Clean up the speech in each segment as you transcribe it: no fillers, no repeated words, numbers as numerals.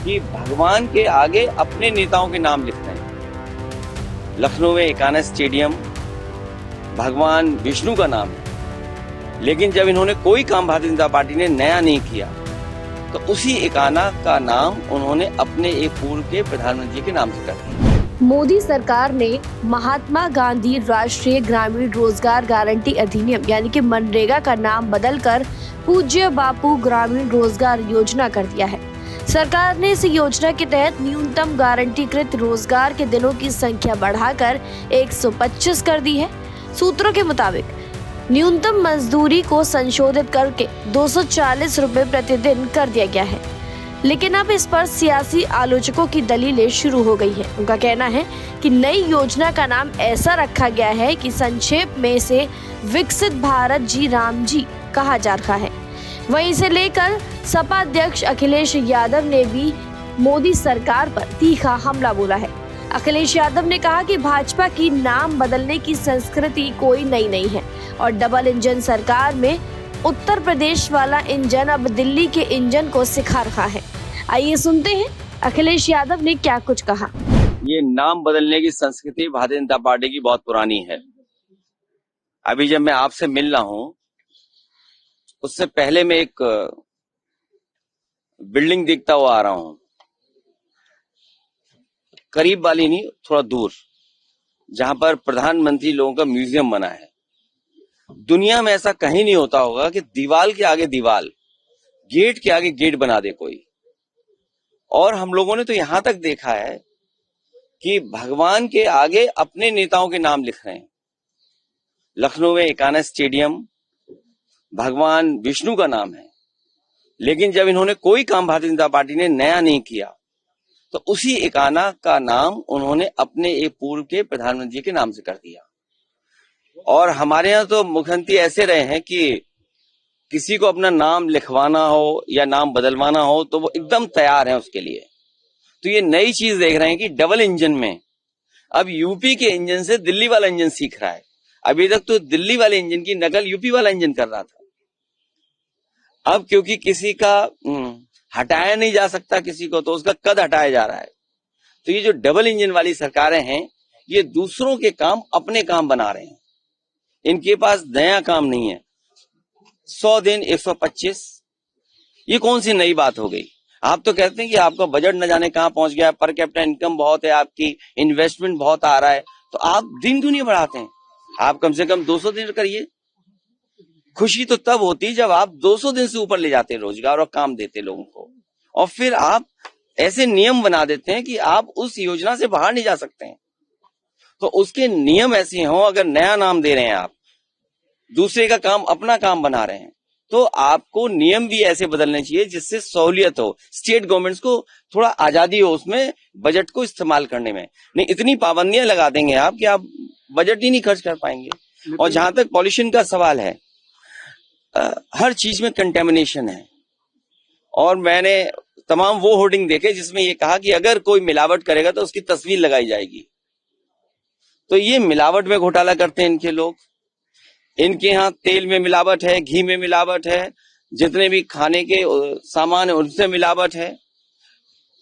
कि भगवान के आगे अपने नेताओं के नाम लिखते हैं। लखनऊ में एकाना स्टेडियम भगवान विष्णु का नाम है, लेकिन जब इन्होंने कोई काम भारतीय जनता पार्टी ने नया नहीं किया तो उसी एकाना का नाम उन्होंने अपने एक पूर्व के प्रधानमंत्री के नाम से कर दिया। मोदी सरकार ने महात्मा गांधी राष्ट्रीय ग्रामीण रोजगार गारंटी अधिनियम यानी कि मनरेगा का नाम बदलकर पूज्य बापू ग्रामीण रोजगार योजना कर दिया है। सरकार ने इस योजना के तहत न्यूनतम गारंटीकृत रोजगार के दिनों की संख्या बढ़ाकर 125 कर दी है। सूत्रों के मुताबिक न्यूनतम मजदूरी को संशोधित करके 240 रुपए प्रतिदिन कर दिया गया है, लेकिन अब इस पर सियासी आलोचकों की दलीलें शुरू हो गई है। उनका कहना है कि नई योजना का नाम ऐसा रखा गया है कि संक्षेप में इसे विकसित भारत जी राम जी कहा जा रहा है। वहीं इसे लेकर सपा अध्यक्ष अखिलेश यादव ने भी मोदी सरकार पर तीखा हमला बोला है। अखिलेश यादव ने कहा कि भाजपा की नाम बदलने की संस्कृति कोई नई नहीं है और डबल इंजन सरकार में उत्तर प्रदेश वाला इंजन अब दिल्ली के इंजन को सिखा रहा है। आइए सुनते हैं अखिलेश यादव ने क्या कुछ कहा। ये नाम बदलने की संस्कृति भारतीय जनता पार्टी की बहुत पुरानी है। अभी जब मैं आपसे मिल रहा हूं उससे पहले मैं एक बिल्डिंग देखता हुआ आ रहा हूं, करीब वाली नहीं, थोड़ा दूर, जहां पर प्रधानमंत्री लोगों का म्यूजियम बना है। दुनिया में ऐसा कहीं नहीं होता होगा कि दीवार के आगे दीवार, गेट के आगे गेट बना दे कोई। और हम लोगों ने तो यहां तक देखा है कि भगवान के आगे अपने नेताओं के नाम लिख रहे हैं। लखनऊ में एकाना स्टेडियम भगवान विष्णु का नाम है, लेकिन जब इन्होंने कोई काम भारतीय जनता पार्टी ने नया नहीं किया तो उसी एकाना का नाम उन्होंने अपने एक पूर्व के प्रधानमंत्री के नाम से कर दिया। और हमारे यहाँ तो मुख्यमंत्री ऐसे रहे हैं कि किसी को अपना नाम लिखवाना हो या नाम बदलवाना हो तो वो एकदम तैयार हैं उसके लिए। तो ये नई चीज देख रहे हैं कि डबल इंजन में अब यूपी के इंजन से दिल्ली वाला इंजन सीख रहा है। अभी तक तो दिल्ली वाले इंजन की नकल यूपी वाला इंजन कर रहा था। अब क्योंकि किसी का हटाया नहीं जा सकता किसी को, तो उसका कद हटाया जा रहा है। तो ये जो डबल इंजन वाली सरकारें हैं ये दूसरों के काम अपने काम बना रहे हैं। इनके पास नया काम नहीं है। 100 दिन 125, ये कौन सी नई बात हो गई। आप तो कहते हैं कि आपका बजट न जाने कहां पहुंच गया, पर कैपिटा इनकम बहुत है, आपकी इन्वेस्टमेंट बहुत आ रहा है, तो आप दिन क्यों नहीं बढ़ाते हैं। आप कम से कम 200 दिन करिए। खुशी तो तब होती जब आप 200 दिन से ऊपर ले जाते रोजगार और काम देते लोगों को, और फिर आप ऐसे नियम बना देते हैं कि आप उस योजना से बाहर नहीं जा सकते हैं। तो उसके नियम ऐसे हों, अगर नया नाम दे रहे हैं आप, दूसरे का काम अपना काम बना रहे हैं, तो आपको नियम भी ऐसे बदलने चाहिए जिससे सहूलियत हो, स्टेट गवर्नमेंट्स को थोड़ा आजादी हो उसमें बजट को इस्तेमाल करने में। नहीं इतनी पाबंदियां लगा देंगे आप कि आप बजट ही नहीं खर्च कर पाएंगे। और जहां तक पॉल्यूशन का सवाल है, हर चीज में कंटेमिनेशन है। और मैंने तमाम वो होर्डिंग देखे जिसमें ये कहा कि अगर कोई मिलावट करेगा तो उसकी तस्वीर लगाई जाएगी। तो ये मिलावट में घोटाला करते हैं इनके लोग। इनके यहाँ तेल में मिलावट है, घी में मिलावट है, जितने भी खाने के सामान है उनसे मिलावट है,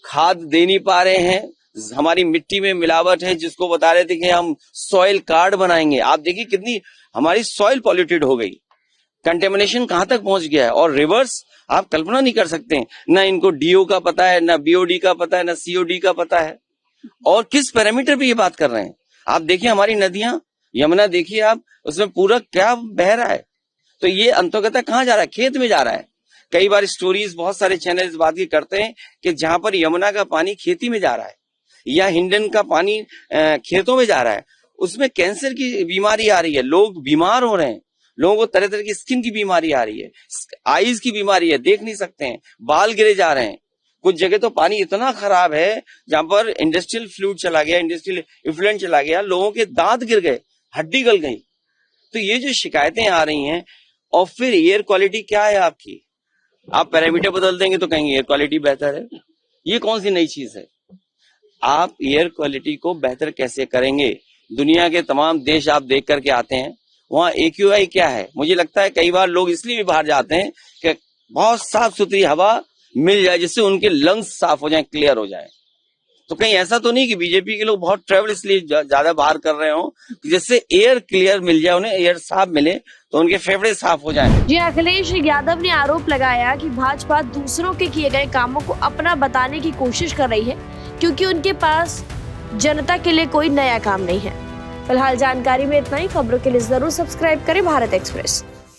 खाद दे नहीं पा रहे हैं, हमारी मिट्टी में मिलावट है, जिसको बता रहे थे कि हम सॉइल कार्ड बनाएंगे। आप देखिए कितनी हमारी सॉइल पॉल्यूटेड हो गई, कंटेमिनेशन कहां तक पहुंच गया है। और रिवर्स आप कल्पना नहीं कर सकते, ना इनको डीओ का पता है, ना बीओडी का पता है, ना सीओडी का पता है, और किस पैरामीटर पे ये बात कर रहे हैं। आप देखिए हमारी नदियां, यमुना देखिए आप, उसमें पूरा क्या बह रहा है। तो ये अंतर्गत कहाँ जा रहा है, खेत में जा रहा है। कई बार स्टोरीज बहुत सारे चैनल इस बात की करते हैं कि जहां पर यमुना का पानी खेती में जा रहा है या हिंडन का पानी खेतों में जा रहा है, उसमें कैंसर की बीमारी आ रही है, लोग बीमार हो रहे हैं, लोगों को तरह तरह की स्किन की बीमारी आ रही है, आईज की बीमारी है, देख नहीं सकते हैं, बाल गिरे जा रहे हैं। कुछ जगह तो पानी इतना खराब है जहां पर इंडस्ट्रियल फ्लूइड चला गया, इंडस्ट्रियल इफ्लुएंट चला गया, लोगों के दांत गिर गए, हड्डी गल गई। तो ये जो शिकायतें आ रही हैं, और फिर एयर क्वालिटी क्या है आपकी, आप पैरामीटर बदल देंगे तो कहेंगे एयर क्वालिटी बेहतर है। ये कौन सी नई चीज है। आप एयर क्वालिटी को बेहतर कैसे करेंगे। दुनिया के तमाम देश आप देख करके आते हैं, वहां AQI क्या है। मुझे लगता है कई बार लोग इसलिए भी बाहर जाते हैं कि बहुत साफ सुथरी हवा मिल जाए, जिससे उनके लंग्स साफ हो जाएं, क्लियर हो जाएं। तो कहीं ऐसा तो नहीं कि बीजेपी के लोग बहुत ट्रेवल इसलिए ज्यादा बाहर कर रहे हो, जिससे एयर क्लियर मिल जाए, उन्हें एयर साफ मिले तो उनके फेफड़े साफ हो जाएं। जी, अखिलेश यादव ने आरोप लगाया कि भाजपा दूसरों के किए गए कामों को अपना बताने की कोशिश कर रही है, क्योंकि उनके पास जनता के लिए कोई नया काम नहीं है। फिलहाल जानकारी में इतना ही। खबरों के लिए जरूर सब्सक्राइब करें भारत एक्सप्रेस।